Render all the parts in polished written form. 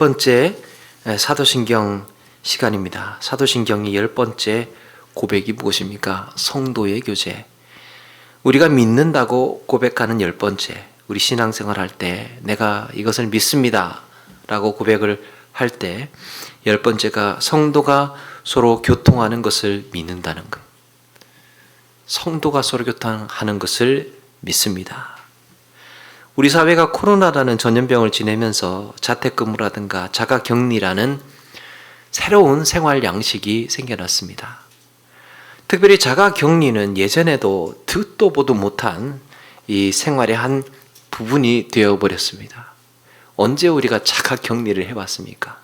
번째 사도신경 시간입니다. 사도신경의 10번째 고백이 무엇입니까? 성도의 교제. 우리가 믿는다고 고백하는 10번째, 우리 신앙생활 할 때 내가 이것을 믿습니다 라고 고백을 할 때 10번째가 성도가 서로 교통하는 것을 믿는다는 것. 성도가 서로 교통하는 것을 믿습니다. 우리 사회가 코로나라는 전염병을 지내면서 자택근무라든가 자가격리라는 새로운 생활 양식이 생겨났습니다. 특별히 자가격리는 예전에도 듣도 보도 못한 이 생활의 한 부분이 되어버렸습니다. 언제 우리가 자가격리를 해봤습니까?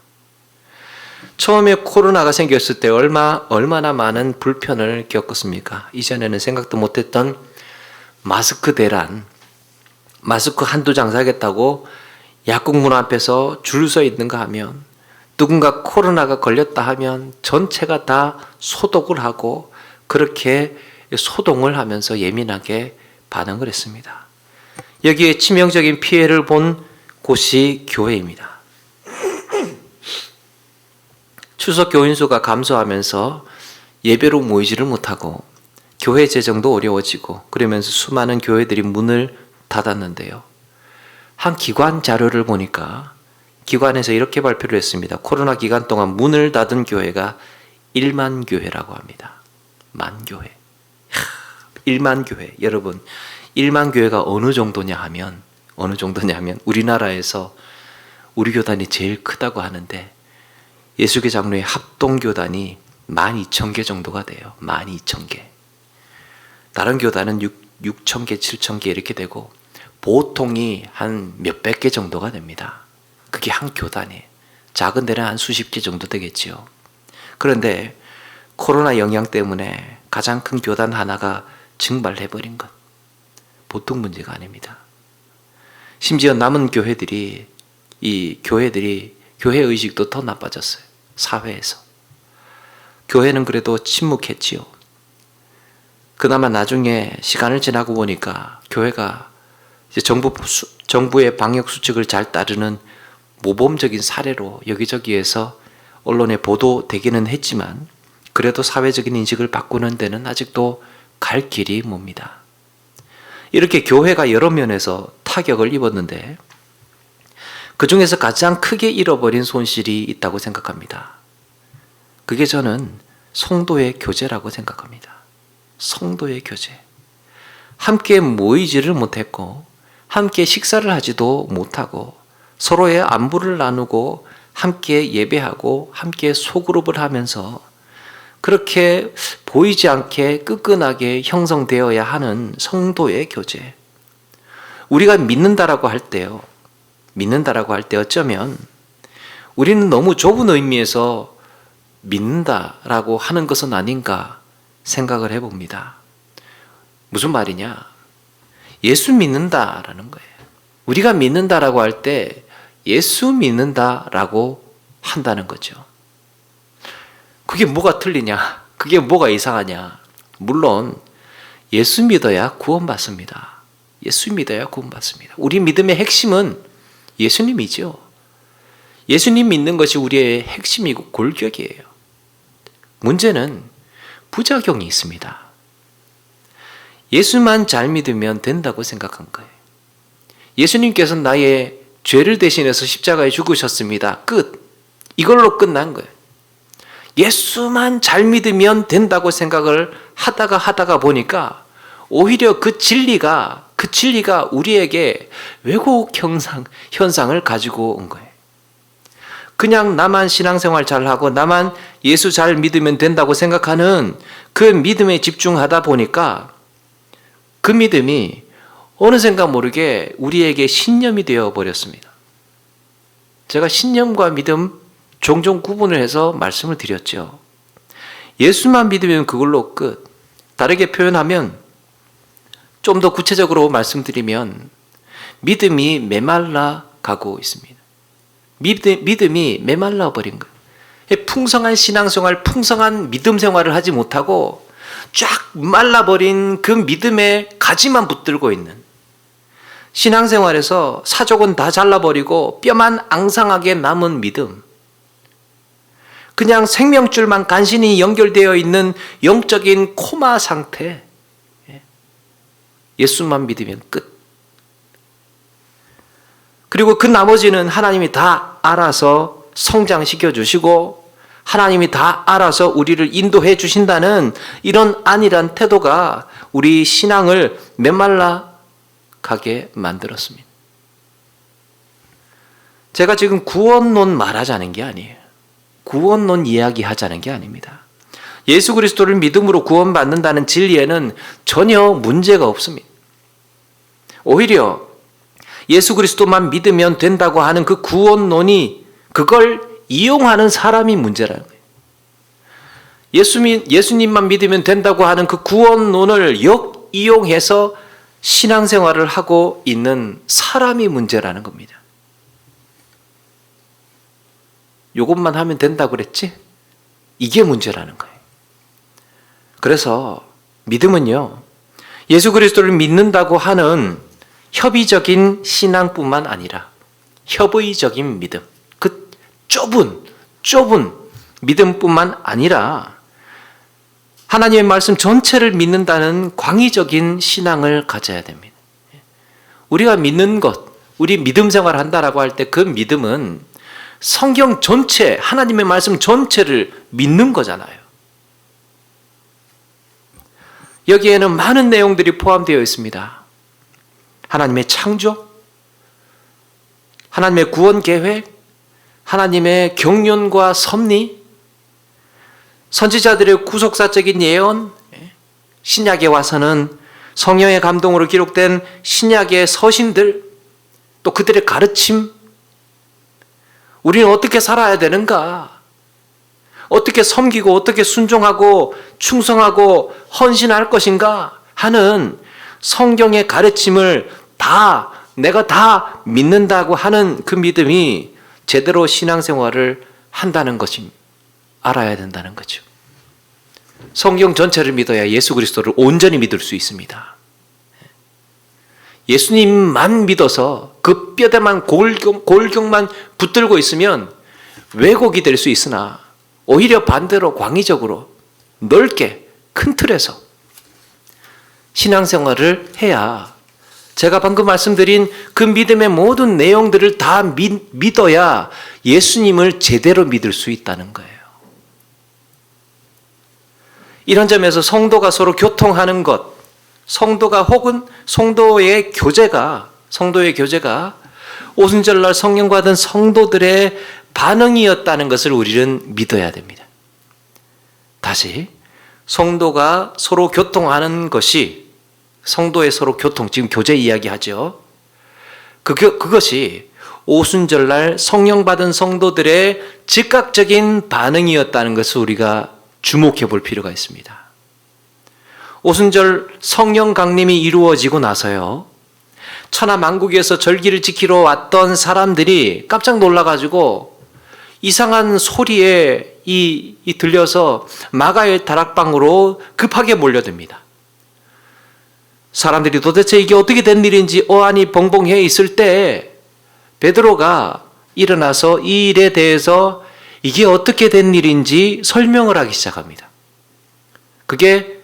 처음에 코로나가 생겼을 때 얼마나 많은 불편을 겪었습니까? 이전에는 생각도 못했던 마스크 대란, 마스크 한두 장 사겠다고 약국문 앞에서 줄 서 있는가 하면, 누군가 코로나가 걸렸다 하면 전체가 다 소독을 하고 그렇게 소동을 하면서 예민하게 반응을 했습니다. 여기에 치명적인 피해를 본 곳이 교회입니다. 추석 교인 수가 감소하면서 예배로 모이지를 못하고 교회 재정도 어려워지고, 그러면서 수많은 교회들이 문을 닫았는데요. 한 기관 자료를 보니까 기관에서 이렇게 발표를 했습니다. 코로나 기간 동안 문을 닫은 교회가 1만 교회라고 합니다. 만 교회. 1만 교회. 여러분, 1만 교회가 어느 정도냐 하면 우리나라에서 우리 교단이 제일 크다고 하는데, 예수교 장로의 합동교단이 12,000개 정도가 돼요. 12,000개. 다른 교단은 6,000개, 7,000개 이렇게 되고 보통이 한 몇백 개 정도가 됩니다. 그게 한 교단이에요. 작은 데는 한 수십 개 정도 되겠지요. 그런데 코로나 영향 때문에 가장 큰 교단 하나가 증발해버린 것, 보통 문제가 아닙니다. 심지어 남은 교회들이 교회 의식도 더 나빠졌어요. 사회에서. 교회는 그래도 침묵했지요. 그나마 나중에 시간을 지나고 보니까 교회가 이제 정부의 방역 수칙을 잘 따르는 모범적인 사례로 여기저기에서 언론에 보도되기는 했지만, 그래도 사회적인 인식을 바꾸는 데는 아직도 갈 길이 멉니다. 이렇게 교회가 여러 면에서 타격을 입었는데, 그 중에서 가장 크게 잃어버린 손실이 있다고 생각합니다. 그게 저는 성도의 교제라고 생각합니다. 성도의 교제. 함께 모이지를 못했고, 함께 식사를 하지도 못하고, 서로의 안부를 나누고, 함께 예배하고, 함께 소그룹을 하면서 그렇게 보이지 않게 끈끈하게 형성되어야 하는 성도의 교제. 우리가 믿는다라고 할 때 어쩌면 우리는 너무 좁은 의미에서 믿는다라고 하는 것은 아닌가 생각을 해봅니다. 무슨 말이냐? 예수 믿는다라는 거예요. 우리가 믿는다라고 할 때 예수 믿는다라고 한다는 거죠. 그게 뭐가 틀리냐? 그게 뭐가 이상하냐? 물론 예수 믿어야 구원받습니다. 예수 믿어야 구원받습니다. 우리 믿음의 핵심은 예수님이죠. 예수님 믿는 것이 우리의 핵심이고 골격이에요. 문제는 부작용이 있습니다. 예수만 잘 믿으면 된다고 생각한 거예요. 예수님께서 나의 죄를 대신해서 십자가에 죽으셨습니다. 끝. 이걸로 끝난 거예요. 예수만 잘 믿으면 된다고 생각을 하다가 보니까 오히려 그 진리가 우리에게 왜곡 현상을 가지고 온 거예요. 그냥 나만 신앙생활 잘하고 나만 예수 잘 믿으면 된다고 생각하는 그 믿음에 집중하다 보니까 그 믿음이 어느샌가 모르게 우리에게 신념이 되어버렸습니다. 제가 신념과 믿음 종종 구분을 해서 말씀을 드렸죠. 예수만 믿으면 그걸로 끝. 다르게 표현하면, 좀 더 구체적으로 말씀드리면, 믿음이 메말라 가고 있습니다. 믿음이 메말라 버린 거예요. 풍성한 신앙생활, 풍성한 믿음 생활을 하지 못하고 쫙 말라버린 그 믿음의 가지만 붙들고 있는, 신앙생활에서 사족은 다 잘라버리고 뼈만 앙상하게 남은 믿음, 그냥 생명줄만 간신히 연결되어 있는 영적인 코마 상태, 예수만 믿으면 끝. 그리고 그 나머지는 하나님이 다 알아서 성장시켜 주시고 하나님이 다 알아서 우리를 인도해 주신다는 이런 안일한 태도가 우리 신앙을 메말라 가게 만들었습니다. 제가 지금 구원론 말하자는 게 아니에요. 구원론 이야기하자는 게 아닙니다. 예수 그리스도를 믿음으로 구원받는다는 진리에는 전혀 문제가 없습니다. 오히려 예수 그리스도만 믿으면 된다고 하는 그 구원론이 그걸 이용하는 사람이 문제라는 거예요. 예수님만 믿으면 된다고 하는 그 구원론을 역이용해서 신앙생활을 하고 있는 사람이 문제라는 겁니다. 이것만 하면 된다고 그랬지? 이게 문제라는 거예요. 그래서 믿음은요, 예수 그리스도를 믿는다고 하는 협의적인 신앙뿐만 아니라 협의적인 믿음, 그 좁은 믿음뿐만 아니라 하나님의 말씀 전체를 믿는다는 광의적인 신앙을 가져야 됩니다. 우리가 믿는 것, 우리 믿음 생활을 한다라고 할 때 그 믿음은 성경 전체, 하나님의 말씀 전체를 믿는 거잖아요. 여기에는 많은 내용들이 포함되어 있습니다. 하나님의 창조, 하나님의 구원 계획, 하나님의 경륜과 섭리, 선지자들의 구속사적인 예언, 신약에 와서는 성령의 감동으로 기록된 신약의 서신들, 또 그들의 가르침, 우리는 어떻게 살아야 되는가? 어떻게 섬기고 어떻게 순종하고 충성하고 헌신할 것인가? 하는 성경의 가르침을 내가 다 믿는다고 하는 그 믿음이 제대로 신앙생활을 한다는 것임 알아야 된다는 거죠. 성경 전체를 믿어야 예수 그리스도를 온전히 믿을 수 있습니다. 예수님만 믿어서 그 뼈대만 골경만 붙들고 있으면 왜곡이 될 수 있으나 오히려 반대로 광의적으로 넓게 큰 틀에서 신앙생활을 해야 제가 방금 말씀드린 그 믿음의 모든 내용들을 다 믿어야 예수님을 제대로 믿을 수 있다는 거예요. 이런 점에서 성도가 서로 교통하는 것, 성도가 혹은 성도의 교제가 오순절날 성령 받은 성도들의 반응이었다는 것을 우리는 믿어야 됩니다. 다시 성도가 서로 교통하는 것이 성도의 서로 교통, 지금 교제 이야기하죠. 그것이 오순절날 성령 받은 성도들의 즉각적인 반응이었다는 것을 우리가 주목해 볼 필요가 있습니다. 오순절 성령 강림이 이루어지고 나서요, 천하 만국에서 절기를 지키러 왔던 사람들이 깜짝 놀라가지고 이상한 소리에 들려서 마가의 다락방으로 급하게 몰려듭니다. 사람들이 도대체 이게 어떻게 된 일인지 어안이 벙벙해 있을 때 베드로가 일어나서 이 일에 대해서 이게 어떻게 된 일인지 설명을 하기 시작합니다. 그게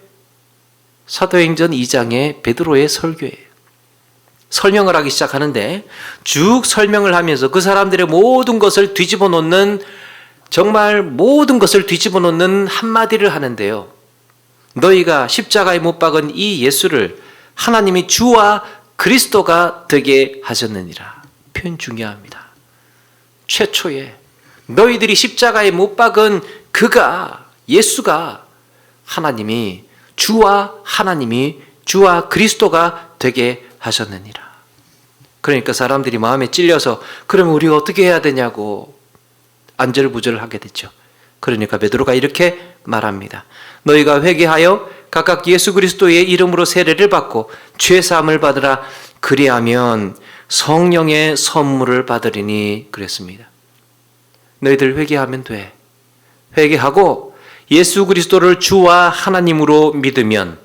사도행전 2장의 베드로의 설교예요. 설명을 하기 시작하는데 쭉 설명을 하면서 그 사람들의 모든 것을 뒤집어 놓는, 정말 모든 것을 뒤집어 놓는 한마디를 하는데요. 너희가 십자가에 못 박은 이 예수를 하나님이 주와 그리스도가 되게 하셨느니라. 표현 중요합니다. 최초에 너희들이 십자가에 못 박은 그가, 예수가 하나님이 주와 그리스도가 되게 하셨느니라. 그러니까 사람들이 마음에 찔려서 그러면 우리가 어떻게 해야 되냐고 안절부절을 하게 됐죠. 그러니까 베드로가 이렇게 말합니다. 너희가 회개하여 각각 예수 그리스도의 이름으로 세례를 받고 죄사함을 받으라. 그리하면 성령의 선물을 받으리니 그랬습니다. 너희들 회개하면 돼. 회개하고 예수 그리스도를 주와 하나님으로 믿으면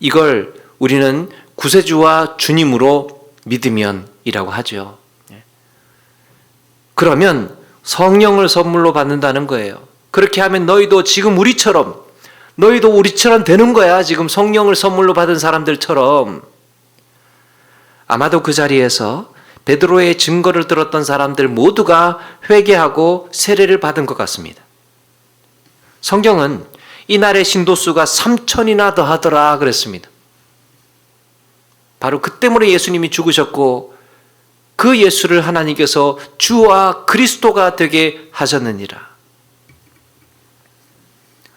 이걸 우리는 구세주와 주님으로 믿으면이라고 하죠. 그러면 성령을 선물로 받는다는 거예요. 그렇게 하면 너희도 우리처럼 되는 거야. 지금 성령을 선물로 받은 사람들처럼. 아마도 그 자리에서 베드로의 증거를 들었던 사람들 모두가 회개하고 세례를 받은 것 같습니다. 성경은 이날의 신도수가 3,000이나 더하더라 그랬습니다. 바로 그 때문에 예수님이 죽으셨고 그 예수를 하나님께서 주와 그리스도가 되게 하셨느니라.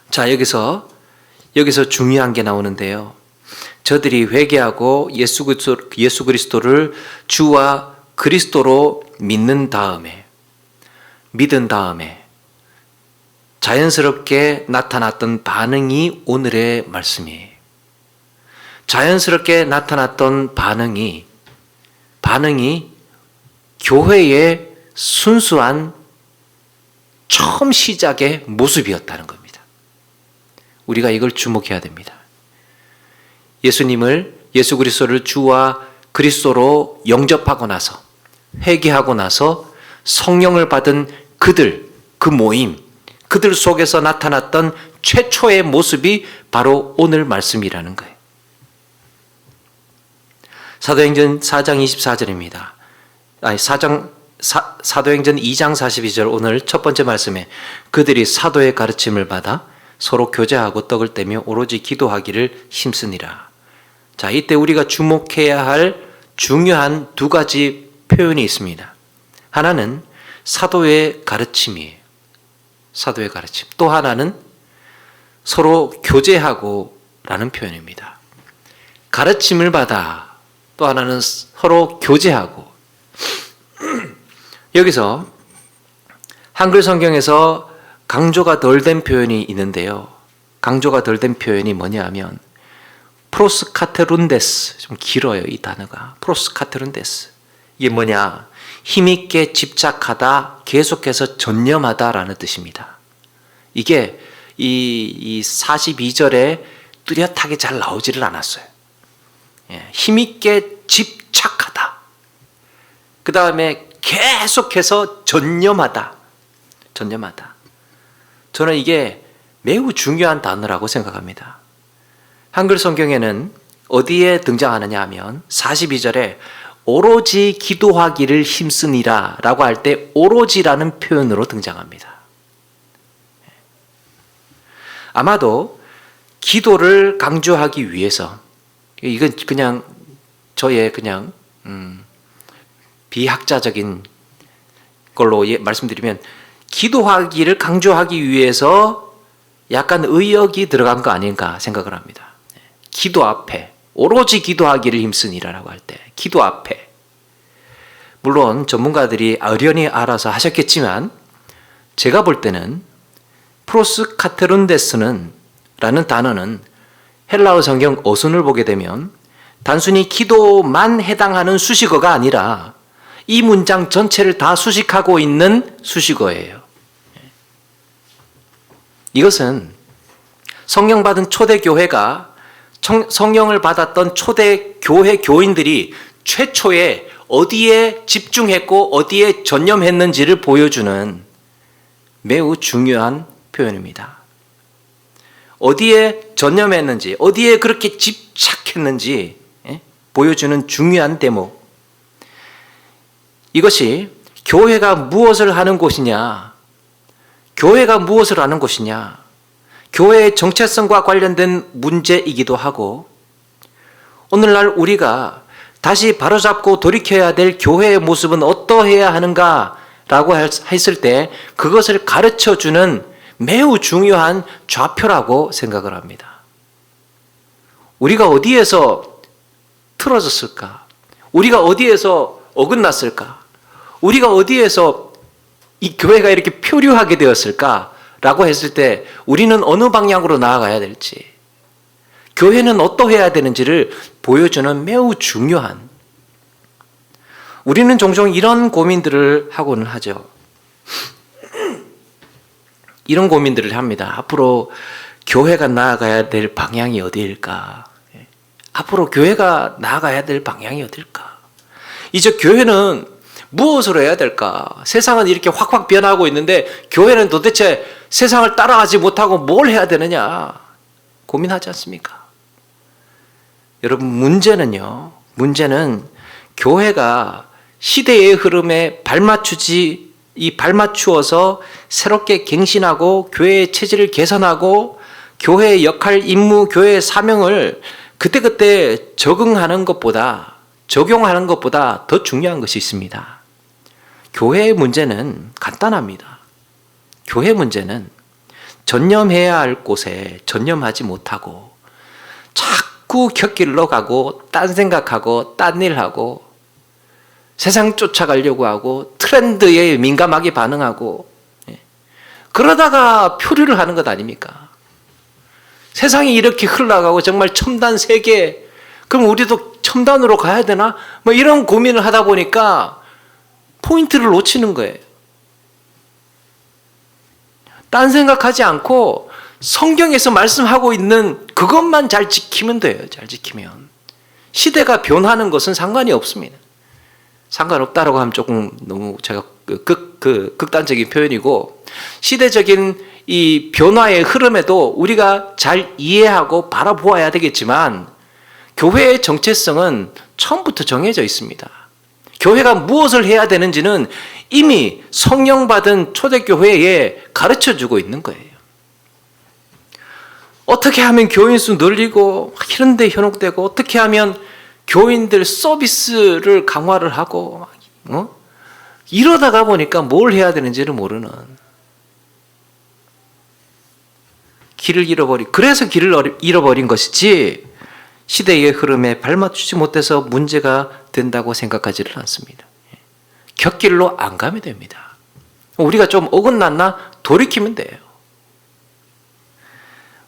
자, 여기서 중요한 게 나오는데요. 저들이 회개하고 예수 그리스도를 주와 그리스도로 믿은 다음에 자연스럽게 나타났던 반응이 오늘의 말씀이에요. 자연스럽게 나타났던 반응이 교회의 순수한 처음 시작의 모습이었다는 겁니다. 우리가 이걸 주목해야 됩니다. 예수 그리스도를 주와 그리스도로 영접하고 나서 회개하고 나서 성령을 받은 그들 속에서 나타났던 최초의 모습이 바로 오늘 말씀이라는 거예요. 사도행전 4장 24절입니다. 사도행전 2장 42절 오늘 첫 번째 말씀에 그들이 사도의 가르침을 받아 서로 교제하고 떡을 떼며 오로지 기도하기를 힘쓰니라. 자, 이때 우리가 주목해야 할 중요한 두 가지 표현이 있습니다. 하나는 사도의 가르침이에요. 사도의 가르침. 또 하나는 서로 교제하고 라는 표현입니다. 가르침을 받아 또 하나는 서로 교제하고. 여기서 한글 성경에서 강조가 덜 된 표현이 있는데요. 강조가 덜 된 표현이 뭐냐 하면 프로스카테룬데스. 좀 길어요, 이 단어가. 프로스카테룬데스. 이게 뭐냐? 힘있게 집착하다, 계속해서 전념하다라는 뜻입니다. 이게 이 42절에 뚜렷하게 잘 나오지를 않았어요. 힘있게 집착하다. 그 다음에 계속해서 전념하다. 저는 이게 매우 중요한 단어라고 생각합니다. 한글 성경에는 어디에 등장하느냐 하면 42절에 오로지 기도하기를 힘쓰니라 라고 할 때 오로지라는 표현으로 등장합니다. 아마도 기도를 강조하기 위해서, 이건 그냥 저의 비학자적인 걸로 말씀드리면 기도하기를 강조하기 위해서 약간 의역이 들어간 거 아닌가 생각을 합니다. 기도 앞에 오로지 기도하기를 힘쓰니라라고 할 때 기도 앞에, 물론 전문가들이 어련히 알아서 하셨겠지만 제가 볼 때는 프로스카테룬데스는 라는 단어는 헬라어 성경 어순을 보게 되면 단순히 기도만 해당하는 수식어가 아니라 이 문장 전체를 다 수식하고 있는 수식어예요. 이것은 성령 받은 초대교회가 성령을 받았던 초대교회 교인들이 최초에 어디에 집중했고 어디에 전념했는지를 보여주는 매우 중요한 표현입니다. 어디에 전념했는지, 어디에 그렇게 집착했는지 보여주는 중요한 대목. 이것이 교회가 무엇을 하는 곳이냐, 교회가 무엇을 하는 곳이냐, 교회의 정체성과 관련된 문제이기도 하고, 오늘날 우리가 다시 바로잡고 돌이켜야 될 교회의 모습은 어떠해야 하는가라고 했을 때 그것을 가르쳐주는 매우 중요한 좌표라고 생각을 합니다. 우리가 어디에서 틀어졌을까? 우리가 어디에서 어긋났을까? 우리가 어디에서 이 교회가 이렇게 표류하게 되었을까? 라고 했을 때 우리는 어느 방향으로 나아가야 될지, 교회는 어떠해야 되는지를 보여주는 매우 중요한, 우리는 종종 이런 고민들을 하고는 하죠. 이런 고민들을 합니다. 앞으로 교회가 나아가야 될 방향이 어디일까? 앞으로 교회가 나아가야 될 방향이 어딜까? 이제 교회는 무엇으로 해야 될까? 세상은 이렇게 확확 변하고 있는데 교회는 도대체 세상을 따라가지 못하고 뭘 해야 되느냐? 고민하지 않습니까? 여러분, 문제는 교회가 시대의 흐름에 발맞추어서 새롭게 갱신하고 교회의 체질을 개선하고 교회의 역할, 임무, 교회의 사명을 그때그때 적용하는 것보다 더 중요한 것이 있습니다. 교회의 문제는 간단합니다. 교회 문제는 전념해야 할 곳에 전념하지 못하고 자꾸 곁길로 가고 딴 생각하고 딴 일하고 세상 쫓아가려고 하고 트렌드에 민감하게 반응하고 그러다가 표류를 하는 것 아닙니까? 세상이 이렇게 흘러가고 정말 첨단 세계, 그럼 우리도 첨단으로 가야 되나? 뭐 이런 고민을 하다 보니까 포인트를 놓치는 거예요. 딴 생각하지 않고 성경에서 말씀하고 있는 그것만 잘 지키면 돼요. 잘 지키면. 시대가 변하는 것은 상관이 없습니다. 상관없다라고 하면 조금 너무 제가 극단적인 표현이고, 시대적인 이 변화의 흐름에도 우리가 잘 이해하고 바라보아야 되겠지만, 교회의 정체성은 처음부터 정해져 있습니다. 교회가 무엇을 해야 되는지는 이미 성령 받은 초대교회에 가르쳐주고 있는 거예요. 어떻게 하면 교인 수 늘리고 이런 데 현혹되고, 어떻게 하면 교인들 서비스를 강화를 하고 이러다가 보니까 뭘 해야 되는지를 모르는, 그래서 길을 잃어버린 것이지 시대의 흐름에 발맞추지 못해서 문제가 된다고 생각하지는 않습니다. 곁길로 안 가면 됩니다. 우리가 좀 어긋났나 돌이키면 돼요.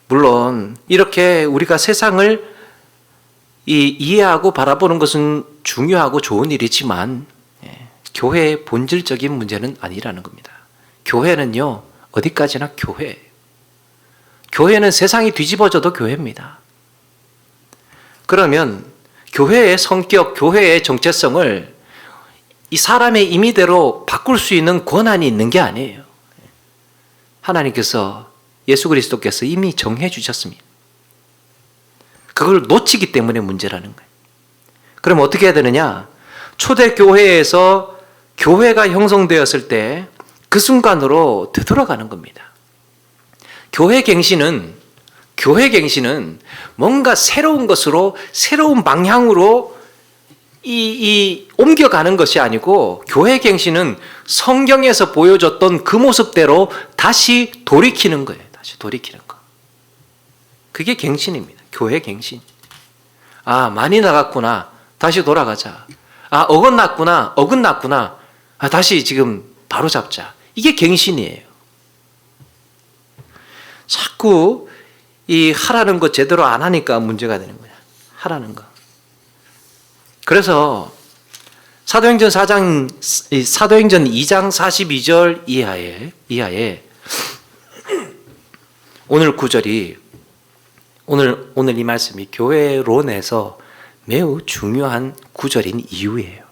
물론 이렇게 우리가 세상을 이해하고 바라보는 것은 중요하고 좋은 일이지만 교회의 본질적인 문제는 아니라는 겁니다. 교회는요, 어디까지나 교회예요. 교회는 세상이 뒤집어져도 교회입니다. 그러면 교회의 성격, 교회의 정체성을 이 사람의 임의대로 바꿀 수 있는 권한이 있는 게 아니에요. 하나님께서, 예수 그리스도께서 이미 정해 주셨습니다. 그걸 놓치기 때문에 문제라는 거예요. 그럼 어떻게 해야 되느냐? 초대교회에서 교회가 형성되었을 때 그 순간으로 되돌아가는 겁니다. 교회 갱신은 뭔가 새로운 것으로, 새로운 방향으로 옮겨가는 것이 아니고, 교회 갱신은 성경에서 보여줬던 그 모습대로 다시 돌이키는 거예요. 다시 돌이키는 거. 그게 갱신입니다. 교회 갱신. 아, 많이 나갔구나. 다시 돌아가자. 아, 어긋났구나. 아, 다시 지금 바로 잡자. 이게 갱신이에요. 자꾸 하라는 거 제대로 안 하니까 문제가 되는 거야. 하라는 거. 그래서 사도행전 2장 42절 이하에 오늘 구절이, 오늘 이 말씀이 교회론에서 매우 중요한 구절인 이유예요.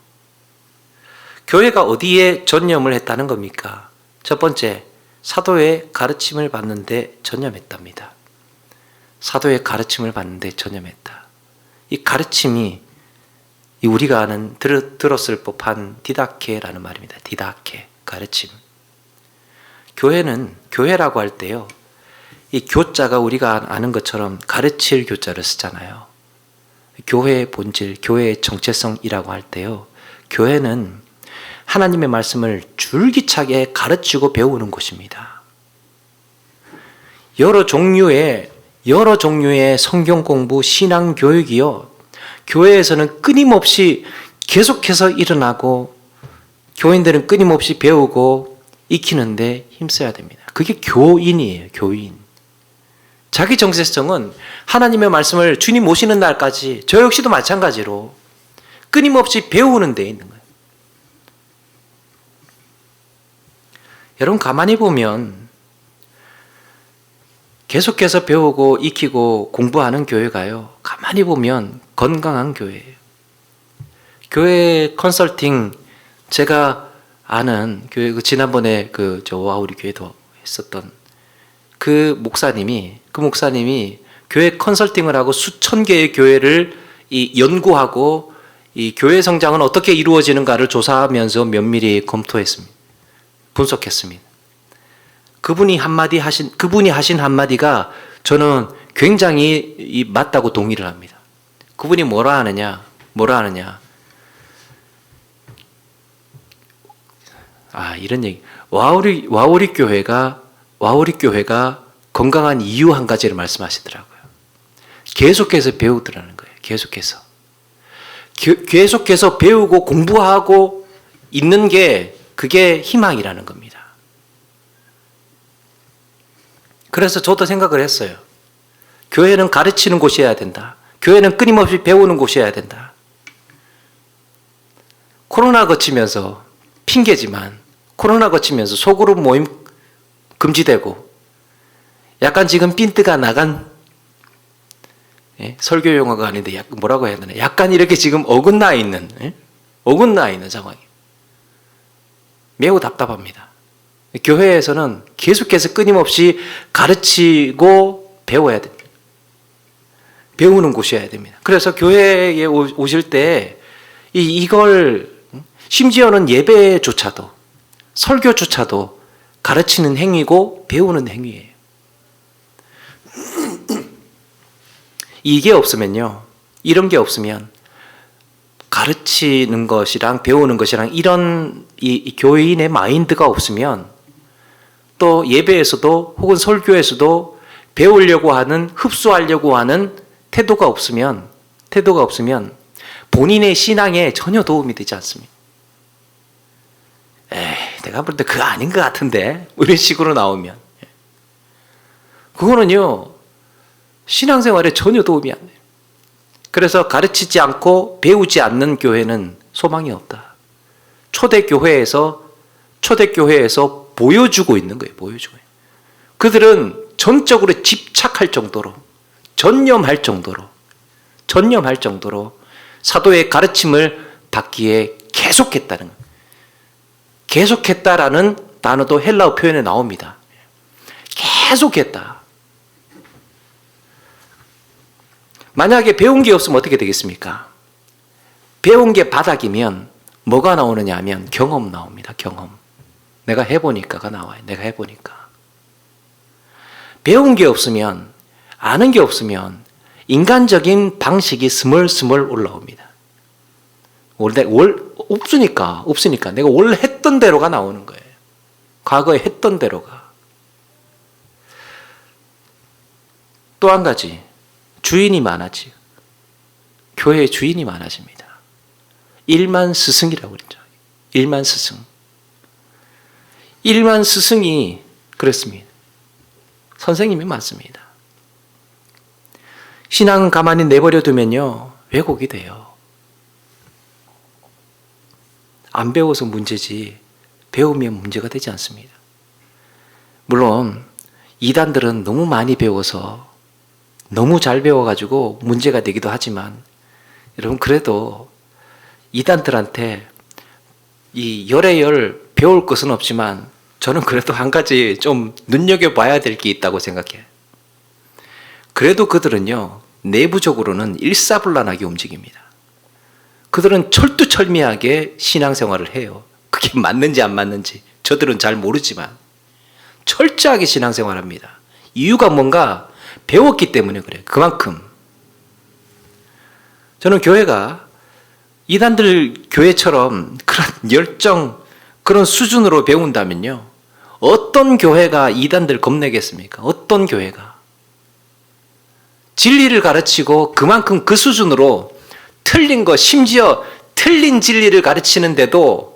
교회가 어디에 전념을 했다는 겁니까? 첫 번째, 사도의 가르침을 받는데 전념했답니다. 사도의 가르침을 받는데 전념했다. 이 가르침이 우리가 아는, 들었을 법한 디다케라는 말입니다. 디다케, 가르침. 교회라고 할 때요, 이 교자가 우리가 아는 것처럼 가르칠 교자를 쓰잖아요. 교회의 본질, 교회의 정체성이라고 할 때요, 교회는 하나님의 말씀을 줄기차게 가르치고 배우는 곳입니다. 여러 종류의 성경 공부, 신앙 교육이요, 교회에서는 끊임없이 계속해서 일어나고, 교인들은 끊임없이 배우고 익히는데 힘써야 됩니다. 그게 교인이에요. 교인. 자기 정체성은 하나님의 말씀을 주님 오시는 날까지, 저 역시도 마찬가지로 끊임없이 배우는 데 있는 거예요. 여러분, 가만히 보면 계속해서 배우고 익히고 공부하는 교회가요, 가만히 보면 건강한 교회예요. 교회 컨설팅, 제가 아는 교회, 지난번에 저 와우리 교회도 했었던 그 목사님이 교회 컨설팅을 하고 수천 개의 교회를 연구하고 이 교회 성장은 어떻게 이루어지는가를 조사하면서 면밀히 검토했습니다. 분석했습니다. 그분이 하신 한마디가 저는 굉장히 맞다고 동의를 합니다. 그분이 뭐라 하느냐? 이런 얘기. 와우리 교회가 건강한 이유 한 가지를 말씀하시더라고요. 계속해서 배우더라는 거예요. 계속해서 배우고 공부하고 있는 게 그게 희망이라는 겁니다. 그래서 저도 생각을 했어요. 교회는 가르치는 곳이어야 된다. 교회는 끊임없이 배우는 곳이어야 된다. 코로나 거치면서 핑계지만 코로나 거치면서 소그룹 모임 금지되고 약간 지금 핀트가 나간 설교 용어가 아닌데 뭐라고 해야 되나? 약간 이렇게 지금 어긋나 있는 상황이 매우 답답합니다. 교회에서는 계속해서 끊임없이 가르치고 배워야 됩니다. 배우는 곳이어야 됩니다. 그래서 교회에 오실 때 이걸 심지어는 예배조차도 설교조차도 가르치는 행위고 배우는 행위예요. 이게 없으면요, 이런 게 없으면 가르치는 것이랑 배우는 것이랑 이런 이 교인의 마인드가 없으면 또 예배에서도 혹은 설교에서도 배우려고 하는, 흡수하려고 하는 태도가 없으면 본인의 신앙에 전혀 도움이 되지 않습니다. 내가 볼 때 그거 아닌 것 같은데 이런 식으로 나오면 그거는요 신앙생활에 전혀 도움이 안 돼요. 그래서 가르치지 않고 배우지 않는 교회는 소망이 없다. 초대교회에서 보여주고 있는 거예요. 그들은 전적으로 집착할 정도로 전념할 정도로 사도의 가르침을 받기에 계속했다는 거예요. 계속했다라는 단어도 헬라어 표현에 나옵니다. 계속했다. 만약에 배운 게 없으면 어떻게 되겠습니까? 배운 게 바닥이면 뭐가 나오느냐 하면 경험 나옵니다. 경험. 내가 해보니까가 나와요. 내가 해보니까. 배운 게 없으면, 아는 게 없으면 인간적인 방식이 스멀스멀 올라옵니다. 없으니까 내가 원래 했던 대로가 나오는 거예요. 과거에 했던 대로가. 또 한 가지, 주인이 많아지요. 교회의 주인이 많아집니다. 일만 스승이라고 그랬죠. 일만 스승이 그랬습니다. 선생님이 맞습니다. 신앙은 가만히 내버려 두면요 왜곡이 돼요. 안 배워서 문제지 배우면 문제가 되지 않습니다. 물론 이단들은 너무 많이 배워서 너무 잘 배워가지고 문제가 되기도 하지만 여러분 그래도 이단들한테 이 열의 배울 것은 없지만 저는 그래도 한 가지 좀 눈여겨봐야 될 게 있다고 생각해요. 그래도 그들은요 내부적으로는 일사불란하게 움직입니다. 그들은 철두철미하게 신앙생활을 해요. 그게 맞는지 안 맞는지 저들은 잘 모르지만 철저하게 신앙생활합니다. 이유가 뭔가 배웠기 때문에 그래요. 그만큼 저는 교회가 이단들 교회처럼 그런 열정, 그런 수준으로 배운다면요 어떤 교회가 이단들 겁내겠습니까? 어떤 교회가 진리를 가르치고 그만큼 그 수준으로 틀린 거, 심지어 틀린 진리를 가르치는데도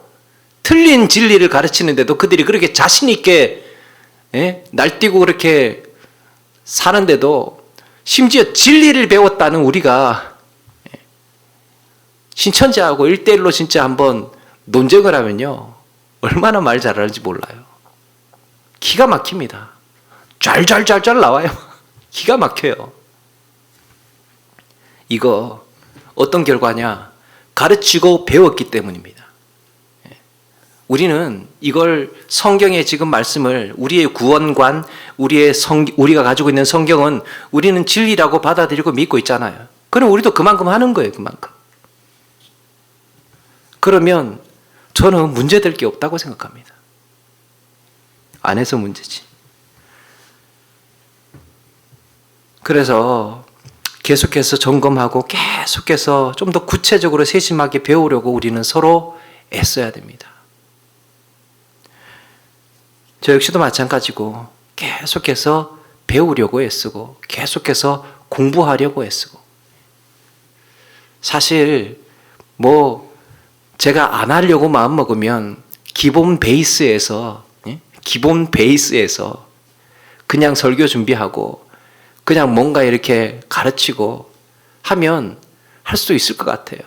그들이 그렇게 자신 있게 날뛰고 그렇게 사는데도 심지어 진리를 배웠다는 우리가 신천지하고 1대1로 진짜 한번 논쟁을 하면요 얼마나 말 잘하는지 몰라요. 기가 막힙니다. 짤 나와요. 기가 막혀요. 이거 어떤 결과냐? 가르치고 배웠기 때문입니다. 우리는 이걸 성경의 지금 말씀을 우리의 구원관, 우리가 가지고 있는 성경은 우리는 진리라고 받아들이고 믿고 있잖아요. 그럼 우리도 그만큼 하는 거예요, 그만큼. 그러면 저는 문제될 게 없다고 생각합니다. 안 해서 문제지. 그래서 계속해서 점검하고 계속해서 좀 더 구체적으로 세심하게 배우려고 우리는 서로 애써야 됩니다. 저 역시도 마찬가지고 계속해서 배우려고 애쓰고 계속해서 공부하려고 애쓰고, 사실 제가 안 하려고 마음먹으면 기본 베이스에서 그냥 설교 준비하고 그냥 뭔가 이렇게 가르치고 하면 할 수도 있을 것 같아요.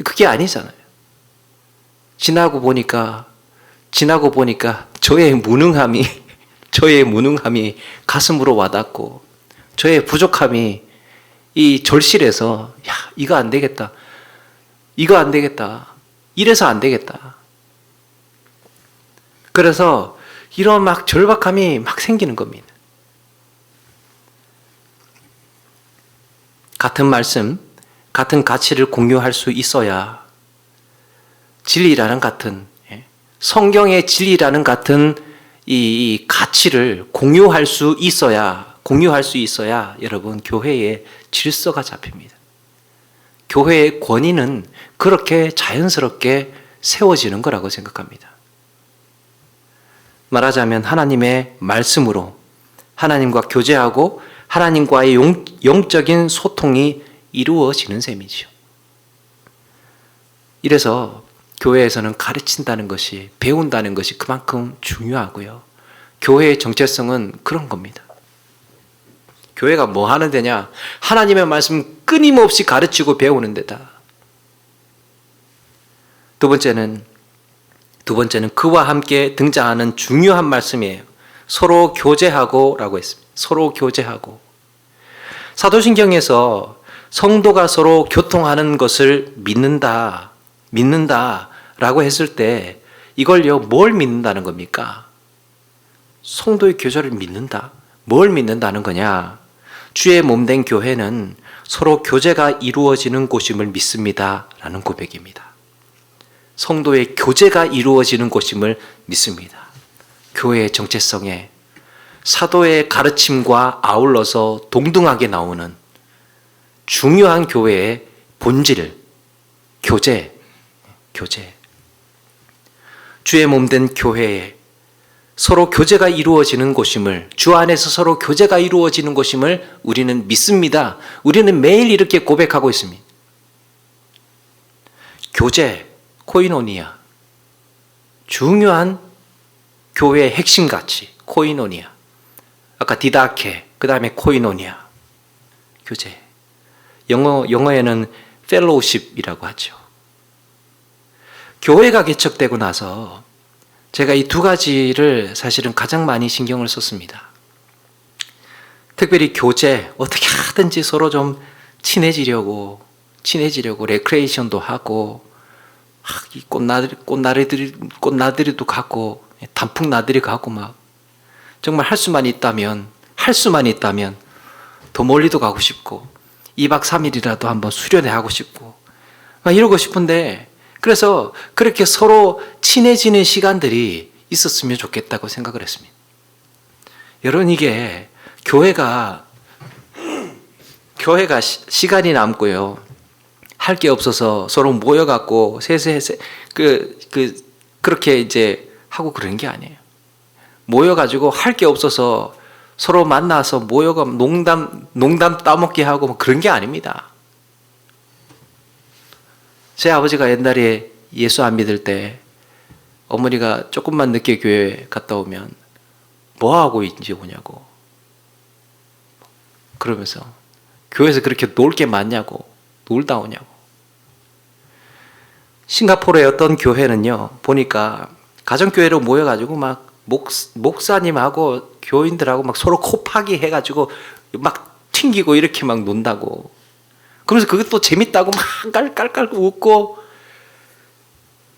그게 아니잖아요. 지나고 보니까 저의 무능함이 가슴으로 와닿고, 저의 부족함이 이 절실해서 이거 안 되겠다. 이래서 안 되겠다. 그래서 이런 막 절박함이 막 생기는 겁니다. 같은 말씀, 같은 가치를 공유할 수 있어야 진리라는 같은, 성경의 진리라는 같은 이 가치를 공유할 수 있어야 여러분 교회의 질서가 잡힙니다. 교회의 권위는 그렇게 자연스럽게 세워지는 거라고 생각합니다. 말하자면 하나님의 말씀으로 하나님과 교제하고 하나님과의 영적인 소통이 이루어지는 셈이죠. 이래서 교회에서는 가르친다는 것이, 배운다는 것이 그만큼 중요하고요. 교회의 정체성은 그런 겁니다. 교회가 뭐 하는 데냐? 하나님의 말씀 끊임없이 가르치고 배우는 데다. 두 번째는 그와 함께 등장하는 중요한 말씀이에요. 서로 교제하고 라고 했습니다. 서로 교제하고. 사도신경에서 성도가 서로 교통하는 것을 믿는다라고 했을 때 이걸요, 뭘 믿는다는 겁니까? 성도의 교제를 믿는다. 뭘 믿는다는 거냐? 주의 몸된 교회는 서로 교제가 이루어지는 곳임을 믿습니다. 라는 고백입니다. 성도의 교제가 이루어지는 곳임을 믿습니다. 교회의 정체성에 사도의 가르침과 아울러서 동등하게 나오는 중요한 교회의 본질, 교제. 주의 몸된 교회에 서로 교제가 이루어지는 곳임을, 주 안에서 서로 교제가 이루어지는 곳임을 우리는 믿습니다. 우리는 매일 이렇게 고백하고 있습니다. 교제, 코이노니아. 중요한 교회의 핵심 가치, 코이노니아. 아까 디다케, 그 다음에 코이노니아. 교제. 영어에는 펠로우십이라고 하죠. 교회가 개척되고 나서 제가 이 두 가지를 사실은 가장 많이 신경을 썼습니다. 특별히 교제, 어떻게 하든지 서로 좀 친해지려고 레크레이션도 하고, 이 꽃나들이도 가고, 단풍나들이 가고, 막 정말 할 수만 있다면 더 멀리도 가고 싶고, 2박 3일이라도 한번 수련회 하고 싶고, 막 이러고 싶은데, 그래서 그렇게 서로 친해지는 시간들이 있었으면 좋겠다고 생각을 했습니다. 여러분, 이게 교회가 시간이 남고요, 할 게 없어서 서로 모여갖고 그렇게 이제 하고 그런 게 아니에요. 모여가지고 할 게 없어서 서로 만나서 모여가 농담 따먹게 하고 뭐 그런 게 아닙니다. 제 아버지가 옛날에 예수 안 믿을 때 어머니가 조금만 늦게 교회 갔다 오면 뭐 하고 이제 오냐고, 그러면서 교회에서 그렇게 놀 게 많냐고, 놀다 오냐고. 싱가포르의 어떤 교회는요, 보니까 가정교회로 모여가지고 막 목사님하고 교인들하고 막 서로 코파기 해가지고 막 튕기고 이렇게 막 논다고. 그러면서 그것도 재밌다고 막 깔깔깔 웃고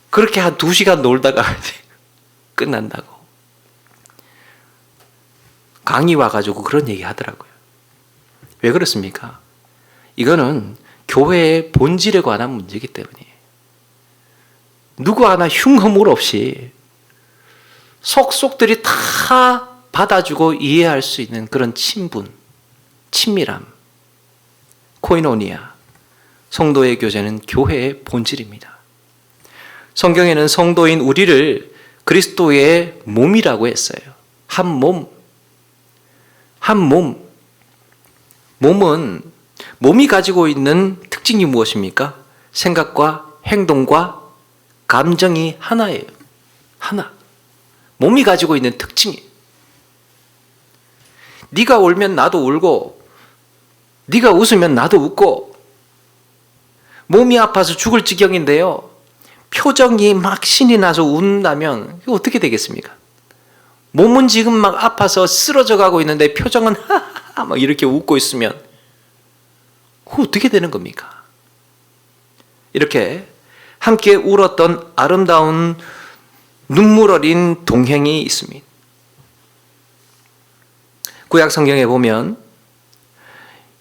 그렇게 한 2시간 놀다가 끝난다고. 강의 와가지고 그런 얘기 하더라고요. 왜 그렇습니까? 이거는 교회의 본질에 관한 문제이기 때문이에요. 누구 하나 흉허물 없이 속속들이 다 받아주고 이해할 수 있는 그런 친분, 친밀함, 코이노니아, 성도의 교제는 교회의 본질입니다. 성경에는 성도인 우리를 그리스도의 몸이라고 했어요. 한 몸. 한 몸. 몸이 가지고 있는 특징이 무엇입니까? 생각과 행동과 감정이 하나예요. 하나. 몸이 가지고 있는 특징이에요. 네가 울면 나도 울고 네가 웃으면 나도 웃고 몸이 아파서 죽을 지경인데요. 표정이 막 신이 나서 웃는다면 이거 어떻게 되겠습니까? 몸은 지금 막 아파서 쓰러져 가고 있는데 표정은 하하하 막 이렇게 웃고 있으면 그거 어떻게 되는 겁니까? 이렇게 함께 울었던 아름다운 눈물 어린 동행이 있습니다. 구약 성경에 보면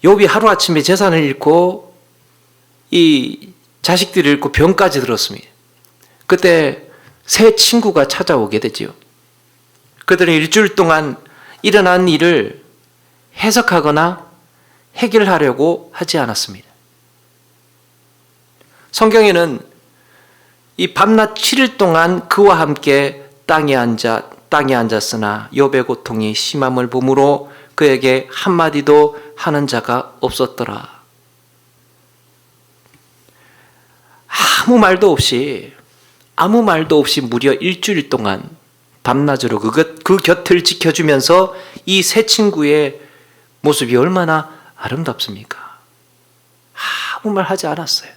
욥이 하루아침에 재산을 잃고 이 자식들을 잃고 병까지 들었습니다. 그때 새 친구가 찾아오게 되지요. 그들은 일주일 동안 일어난 일을 해석하거나 해결하려고 하지 않았습니다. 성경에는 이 밤낮 7일 동안 그와 함께 땅에 앉았으나 욥의 고통이 심함을 보므로 그에게 한마디도 하는 자가 없었더라. 아무 말도 없이 무려 일주일 동안 밤낮으로 그 곁을 지켜주면서 이 새 친구의 모습이 얼마나 아름답습니까? 아무 말 하지 않았어요.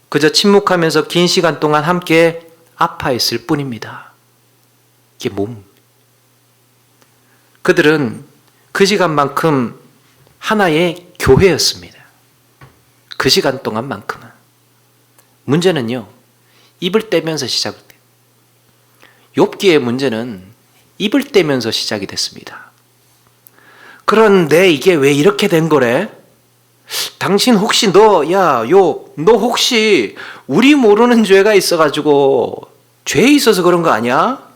그저 침묵하면서 긴 시간 동안 함께 아파했을 뿐입니다. 이게 몸. 그들은 그 시간만큼 하나의 교회였습니다. 그 시간 동안만큼은. 문제는요, 입을 떼면서 시작돼요. 욥기의 문제는 입을 떼면서 시작이 됐습니다. 그런데 이게 왜 이렇게 된 거래? 당신 혹시 너 혹시 우리 모르는 죄가 있어가지고 죄에 있어서 그런 거 아니야?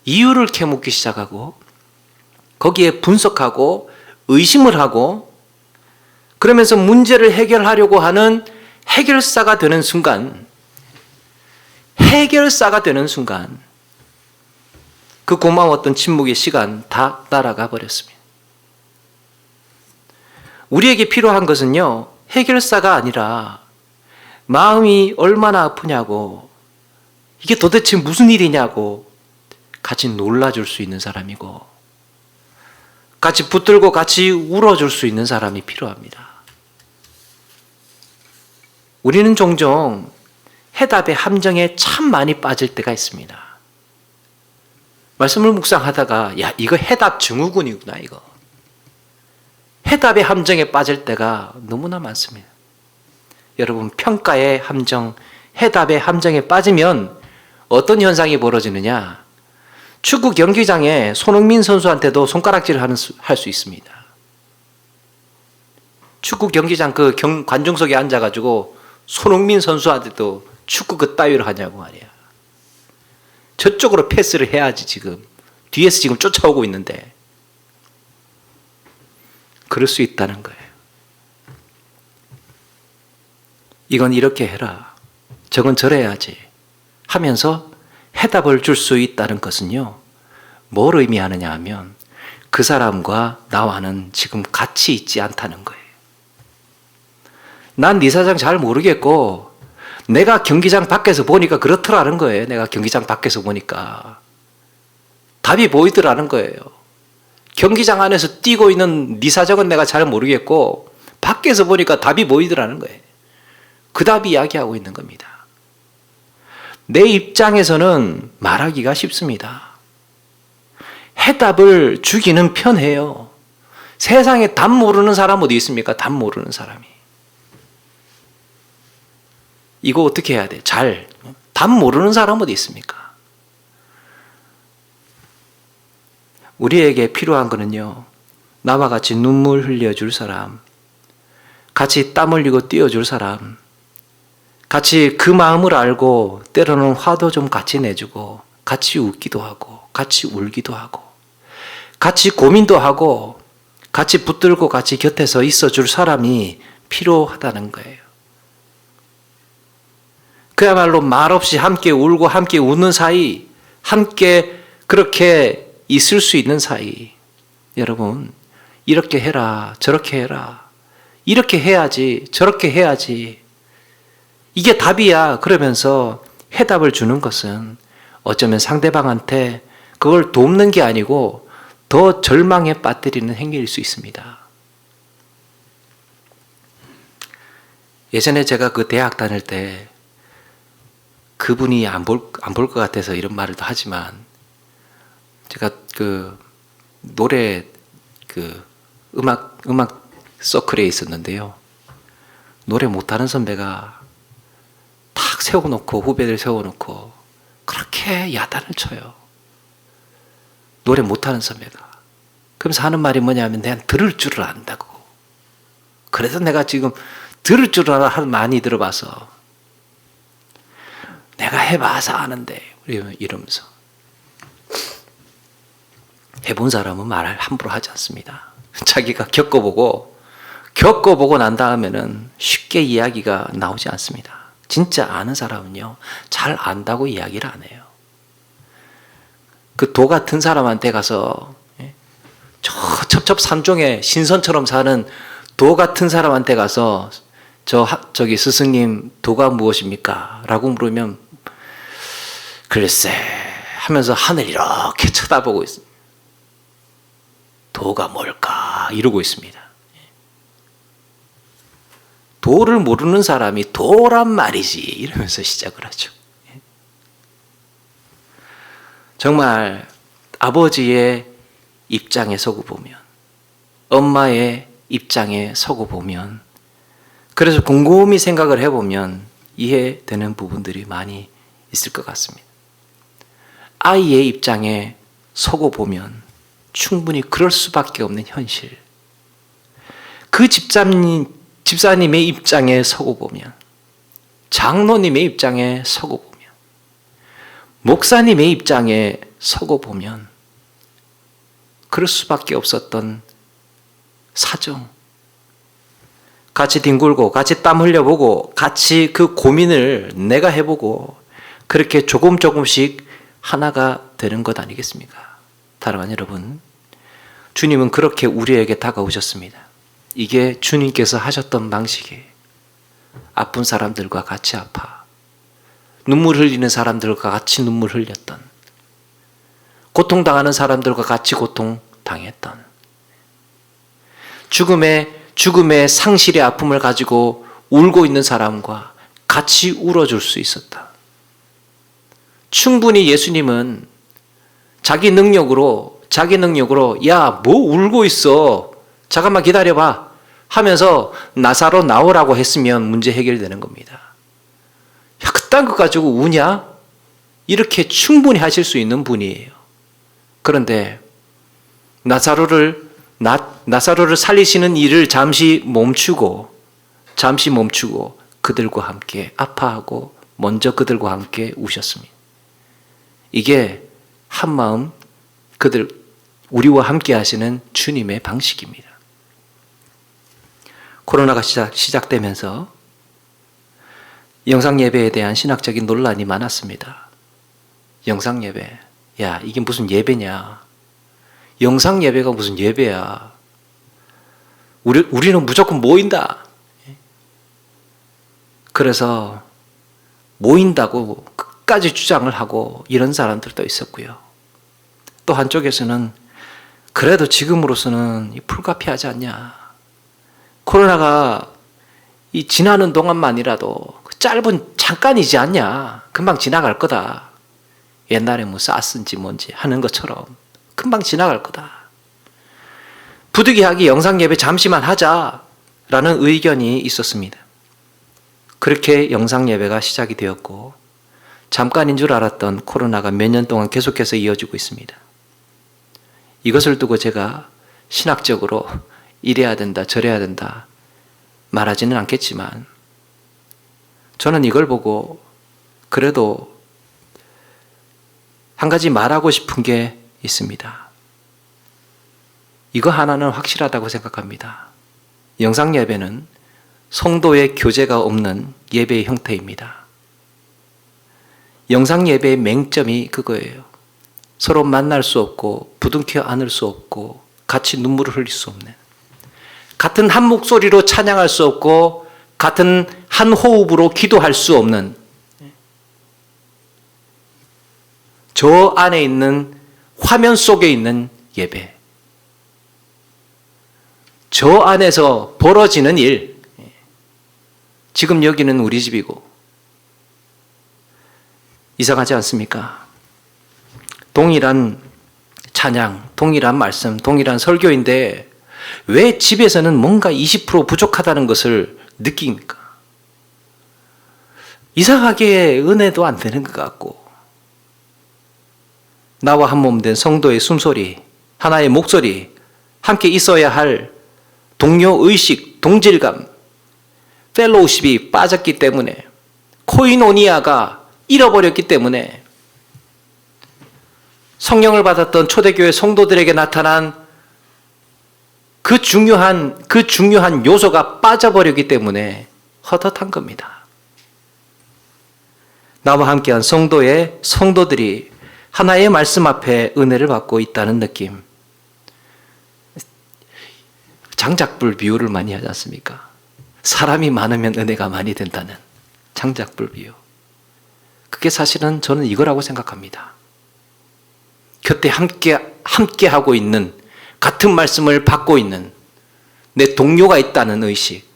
이유를 캐묻기 시작하고 거기에 분석하고 의심을 하고 그러면서 문제를 해결하려고 하는 해결사가 되는 순간 그 고마웠던 침묵의 시간 다 따라가 버렸습니다. 우리에게 필요한 것은요, 해결사가 아니라 마음이 얼마나 아프냐고, 이게 도대체 무슨 일이냐고 같이 놀라줄 수 있는 사람이고 같이 붙들고 같이 울어줄 수 있는 사람이 필요합니다. 우리는 종종 해답의 함정에 참 많이 빠질 때가 있습니다. 말씀을 묵상하다가 야, 이거 해답 증후군이구나 이거. 해답의 함정에 빠질 때가 너무나 많습니다. 여러분, 평가의 함정, 해답의 함정에 빠지면 어떤 현상이 벌어지느냐? 축구 경기장에 손흥민 선수한테도 손가락질을 할 수 있습니다. 축구 경기장 그 관중석에 앉아가지고 손흥민 선수한테도 축구 그따위로 하냐고 말이야. 저쪽으로 패스를 해야지 지금. 뒤에서 지금 쫓아오고 있는데. 그럴 수 있다는 거예요. 이건 이렇게 해라. 저건 저래야지. 하면서 해답을 줄 수 있다는 것은요. 뭘 의미하느냐 하면 그 사람과 나와는 지금 같이 있지 않다는 거예요. 난 네 사정 잘 모르겠고 내가 경기장 밖에서 보니까 그렇더라는 거예요. 내가 경기장 밖에서 보니까. 답이 보이더라는 거예요. 경기장 안에서 뛰고 있는 네 사정은 내가 잘 모르겠고 밖에서 보니까 답이 보이더라는 거예요. 그 답이 이야기하고 있는 겁니다. 내 입장에서는 말하기가 쉽습니다. 해답을 주기는 편해요. 세상에 답 모르는 사람 어디 있습니까? 답 모르는 사람이. 이거 어떻게 해야 돼? 답 모르는 사람 어디 있습니까? 우리에게 필요한 거는요, 나와 같이 눈물 흘려줄 사람, 같이 땀 흘리고 뛰어줄 사람, 같이 그 마음을 알고 때로는 화도 좀 같이 내주고 같이 웃기도 하고 같이 울기도 하고 같이 고민도 하고 같이 붙들고 같이 곁에서 있어줄 사람이 필요하다는 거예요. 그야말로 말없이 함께 울고 함께 웃는 사이, 함께 그렇게 있을 수 있는 사이. 여러분, 이렇게 해라, 저렇게 해라, 이렇게 해야지, 저렇게 해야지, 이게 답이야 그러면서 해답을 주는 것은 어쩌면 상대방한테 그걸 돕는 게 아니고 더 절망에 빠뜨리는 행위일 수 있습니다. 예전에 제가 그 대학 다닐 때 그분이 안 볼 것 같아서 이런 말을 하지만, 제가 그 노래 음악 서클에 있었는데요. 노래 못하는 선배가 탁 세워놓고, 후배들 세워놓고 그렇게 야단을 쳐요. 노래 못하는 선배가. 그러면서 하는 말이 뭐냐면, 내가 들을 줄을 안다고. 그래서 내가 지금 들을 줄을 많이 들어봐서 내가 해봐서 아는데, 이러면서. 해본 사람은 말을 함부로 하지 않습니다. 자기가 겪어보고 난 다음에는 쉽게 이야기가 나오지 않습니다. 진짜 아는 사람은요, 잘 안다고 이야기를 안 해요. 그 도 같은 사람한테 가서, 저 첩첩산중에 신선처럼 사는 도 같은 사람한테 가서 저기 스승님, 도가 무엇입니까? 라고 물으면 글쎄 하면서 하늘 이렇게 쳐다보고 있습니다. 도가 뭘까? 이러고 있습니다. 도를 모르는 사람이 도란 말이지 이러면서 시작을 하죠. 정말 아버지의 입장에 서고 보면, 엄마의 입장에 서고 보면, 그래서 곰곰이 생각을 해보면 이해되는 부분들이 많이 있을 것 같습니다. 아이의 입장에 서고 보면 충분히 그럴 수밖에 없는 현실, 그 집사님의 입장에 서고 보면, 장로님의 입장에 서고 보면, 목사님의 입장에 서고 보면 그럴 수밖에 없었던 사정, 같이 뒹굴고 같이 땀 흘려보고 같이 그 고민을 내가 해보고 그렇게 조금씩 하나가 되는 것 아니겠습니까? 사랑하는 여러분, 주님은 그렇게 우리에게 다가오셨습니다. 이게 주님께서 하셨던 방식이에요. 아픈 사람들과 같이 아파, 눈물 흘리는 사람들과 같이 눈물 흘렸던, 고통당하는 사람들과 같이 고통당했던, 죽음의 상실의 아픔을 가지고 울고 있는 사람과 같이 울어줄 수 있었다. 충분히 예수님은 자기 능력으로 야, 뭐 울고 있어, 잠깐만 기다려봐 하면서 나사로 나오라고 했으면 문제 해결되는 겁니다. 야, 그딴 것 가지고 우냐? 이렇게 충분히 하실 수 있는 분이에요. 그런데 나사로를 살리시는 일을 잠시 멈추고 그들과 함께 아파하고 먼저 그들과 함께 우셨습니다. 이게 한마음 우리와 함께 하시는 주님의 방식입니다. 코로나가 시작되면서 영상예배에 대한 신학적인 논란이 많았습니다. 영상예배, 야, 이게 무슨 예배냐? 영상예배가 무슨 예배야? 우리는 무조건 모인다. 그래서 모인다고 끝까지 주장을 하고 이런 사람들도 있었고요. 또 한쪽에서는 그래도 지금으로서는 불가피하지 않냐. 코로나가 이 지나는 동안만이라도 짧은 잠깐이지 않냐. 금방 지나갈 거다. 옛날에 뭐 사스인지 뭔지 하는 것처럼 금방 지나갈 거다. 부득이하게 영상 예배 잠시만 하자라는 의견이 있었습니다. 그렇게 영상 예배가 시작이 되었고 잠깐인 줄 알았던 코로나가 몇 년 동안 계속해서 이어지고 있습니다. 이것을 두고 제가 신학적으로 이래야 된다 저래야 된다 말하지는 않겠지만 저는 이걸 보고 그래도 한 가지 말하고 싶은 게 있습니다. 이거 하나는 확실하다고 생각합니다. 영상 예배는 성도의 교제가 없는 예배의 형태입니다. 영상 예배의 맹점이 그거예요. 서로 만날 수 없고 부둥켜 안을 수 없고 같이 눈물을 흘릴 수 없는, 같은 한 목소리로 찬양할 수 없고 같은 한 호흡으로 기도할 수 없는, 저 안에 있는 화면 속에 있는 예배, 저 안에서 벌어지는 일. 지금 여기는 우리 집이고 이상하지 않습니까? 동일한 찬양, 동일한 말씀, 동일한 설교인데 왜 집에서는 뭔가 20% 부족하다는 것을 느낍니까? 이상하게 은혜도 안 되는 것 같고, 나와 한 몸 된 성도의 숨소리, 하나의 목소리, 함께 있어야 할 동료 의식, 동질감, 펠로우십이 빠졌기 때문에, 코이노니아가 잃어버렸기 때문에 성령을 받았던 초대교회 성도들에게 나타난 그 중요한 요소가 빠져버렸기 때문에 헛헛한 겁니다. 나와 함께한 성도들이 하나의 말씀 앞에 은혜를 받고 있다는 느낌. 장작불 비유를 많이 하지 않습니까? 사람이 많으면 은혜가 많이 된다는 장작불 비유. 그게 사실은 저는 이거라고 생각합니다. 곁에 함께 하고 있는, 같은 말씀을 받고 있는 내 동료가 있다는 의식.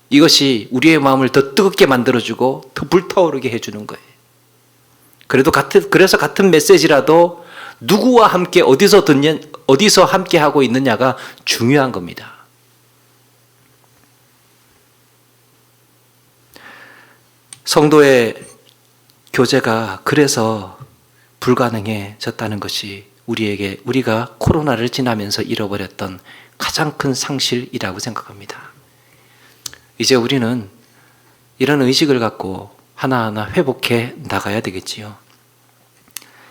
이것이 우리의 마음을 더 뜨겁게 만들어주고 더 불타오르게 해주는 거예요. 그래서 같은 메시지라도 누구와 함께 어디서 함께 하고 있느냐가 중요한 겁니다. 성도의 교제가 그래서 불가능해졌다는 것이 우리가 코로나를 지나면서 잃어버렸던 가장 큰 상실이라고 생각합니다. 이제 우리는 이런 의식을 갖고 하나하나 회복해 나가야 되겠지요.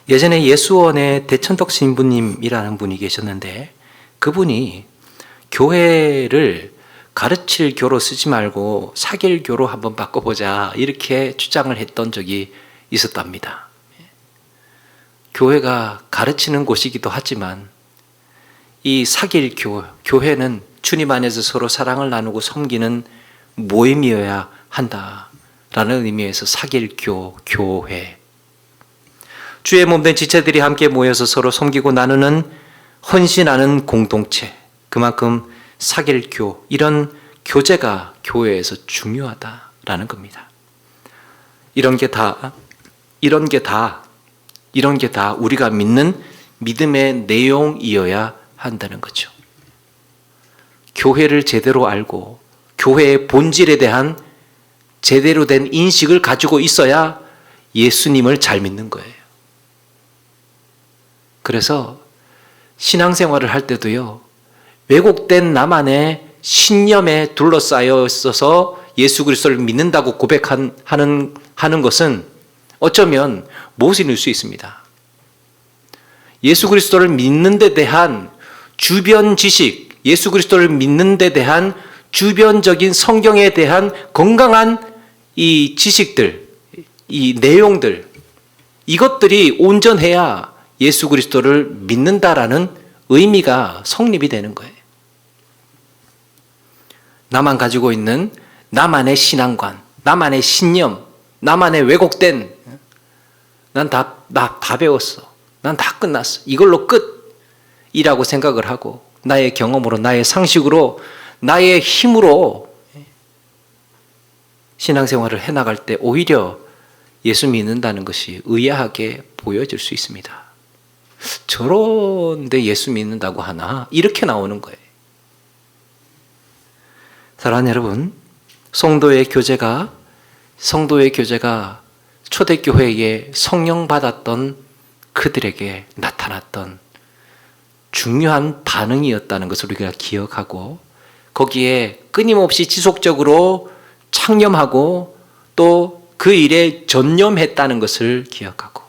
예전에 예수원의 대천덕 신부님이라는 분이 계셨는데, 그분이 교회를 가르칠 교로 쓰지 말고 사귈 교로 한번 바꿔보자 이렇게 주장을 했던 적이 있었답니다. 교회가 가르치는 곳이기도 하지만 이 사귈 교회는 주님 안에서 서로 사랑을 나누고 섬기는 모임이어야 한다라는 의미에서 사귈 교회, 주의 몸된 지체들이 함께 모여서 서로 섬기고 나누는 헌신하는 공동체, 그만큼 사귈 이런 교제가 교회에서 중요하다라는 겁니다. 이런 게 다 우리가 믿는 믿음의 내용이어야 한다는 거죠. 교회를 제대로 알고 교회의 본질에 대한 제대로 된 인식을 가지고 있어야 예수님을 잘 믿는 거예요. 그래서 신앙생활을 할 때도요, 왜곡된 나만의 신념에 둘러싸여 있어서 예수 그리스도를 믿는다고 하는 것은 어쩌면 모순일 수 있습니다. 예수 그리스도를 믿는 데 대한 주변 지식, 예수 그리스도를 믿는 데 대한 주변적인 성경에 대한 건강한 이 지식들, 이 내용들, 이것들이 온전해야 예수 그리스도를 믿는다라는 의미가 성립이 되는 거예요. 나만 가지고 있는 나만의 신앙관, 나만의 신념, 나만의 왜곡된, 나 다 배웠어, 난 다 끝났어, 이걸로 끝이라고 생각을 하고 나의 경험으로, 나의 상식으로, 나의 힘으로 신앙생활을 해나갈 때 오히려 예수 믿는다는 것이 의아하게 보여질 수 있습니다. 저런데 예수 믿는다고 하나? 이렇게 나오는 거예요. 사랑하는 여러분, 성도의 교제가 초대교회에 성령 받았던 그들에게 나타났던 중요한 반응이었다는 것을 우리가 기억하고, 거기에 끊임없이 지속적으로 창념하고 또 그 일에 전념했다는 것을 기억하고,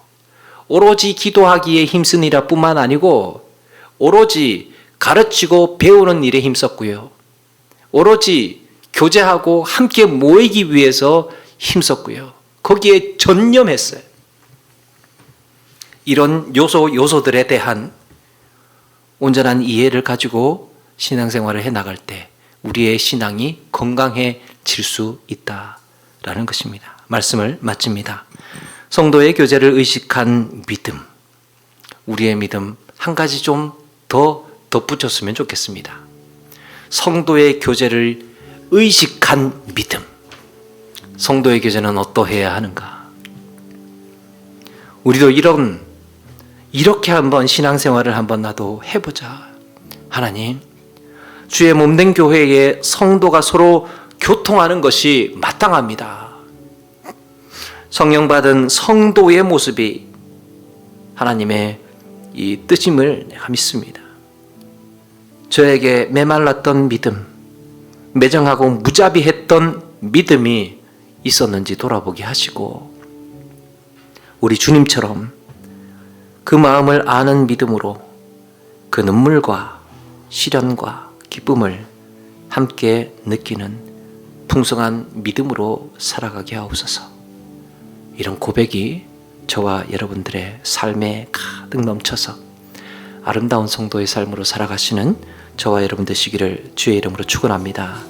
오로지 기도하기에 힘쓰니라 뿐만 아니고 오로지 가르치고 배우는 일에 힘썼고요, 오로지 교제하고 함께 모이기 위해서 힘썼고요, 거기에 전념했어요. 이런 요소들에 대한 온전한 이해를 가지고 신앙생활을 해나갈 때 우리의 신앙이 건강해질 수 있다라는 것입니다. 말씀을 마칩니다. 성도의 교제를 의식한 믿음, 우리의 믿음 한 가지 좀 더 덧붙였으면 좋겠습니다. 성도의 교제를 의식한 믿음. 성도의 교제는 어떠해야 하는가? 우리도 이렇게 한번 신앙생활을 한번 나도 해보자. 하나님, 주의 몸된 교회에 성도가 서로 교통하는 것이 마땅합니다. 성령 받은 성도의 모습이 하나님의 이 뜻임을 내가 믿습니다. 저에게 메말랐던 믿음, 매정하고 무자비했던 믿음이 있었는지 돌아보게 하시고, 우리 주님처럼 그 마음을 아는 믿음으로 그 눈물과 시련과 기쁨을 함께 느끼는 풍성한 믿음으로 살아가게 하옵소서. 이런 고백이 저와 여러분들의 삶에 가득 넘쳐서 아름다운 성도의 삶으로 살아가시는 저와 여러분 되시기를 주의 이름으로 축원합니다.